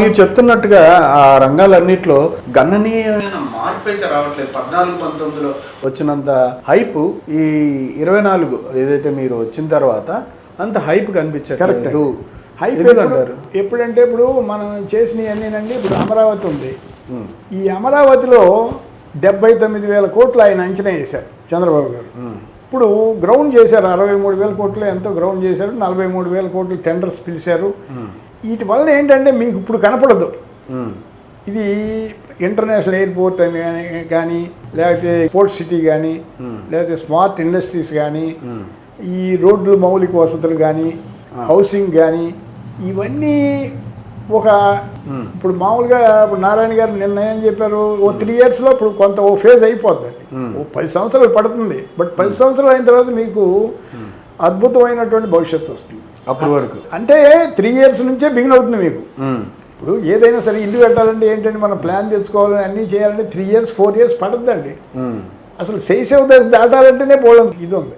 మీరు చెప్తున్నట్టుగా ఆ రంగాలన్నిట్లో గణనీయమైన మార్పు అయితే రావట్లేదు. 14-19లో వచ్చినంత హైప్ ఈ 24 ఏదైతే మీరు వచ్చిన తర్వాత అంత హైప్ కనిపించట్లేదు. హైప్ అంటారు ఎప్పుడంటే ఇప్పుడు మనం చేసినవన్నీనండి. ఇప్పుడు అమరావతి ఉంది. ఈ అమరావతిలో 79,000 కోట్లు ఆయన అంచనా వేశారు చంద్రబాబు గారు. ఇప్పుడు గ్రౌండ్ చేశారు 63,000 కోట్లు ఎంతో గ్రౌండ్ చేశారు. 43,000 కోట్లు టెండర్స్ పిలిచారు. వీటి వల్ల ఏంటంటే మీకు ఇప్పుడు కనపడదు. ఇది ఇంటర్నేషనల్ ఎయిర్పోర్ట్ అని కానీ, లేకపోతే స్పోర్ట్స్ సిటీ కానీ, లేకపోతే స్మార్ట్ ఇండస్ట్రీస్ కానీ, ఈ రోడ్లు మౌలిక వసతులు కానీ, హౌసింగ్ కానీ, ఇవన్నీ ఒక ఇప్పుడు మామూలుగా ఇప్పుడు నారాయణ గారు నిన్న ఏం చెప్పారు, ఓ 3 yearsలో ఇప్పుడు కొంత ఓ ఫేజ్ అయిపోద్దండి. ఓ 10 సంవత్సరాలు పడుతుంది. బట్ 10 సంవత్సరాలు అయిన తర్వాత మీకు అద్భుతమైనటువంటి భవిష్యత్తు వస్తుంది. అప్పటి వరకు అంటే 3 years నుంచే బిగిన్ అవుతుంది మీకు. ఇప్పుడు ఏదైనా సరే ఇల్లు పెట్టాలంటే ఏంటంటే మనం ప్లాన్ తెచ్చుకోవాలని అన్నీ చేయాలంటే 3 years 4 years పడుతుందండి. అసలు శైశవ దశ దాటాలంటేనే పోవడం ఇది ఉంది.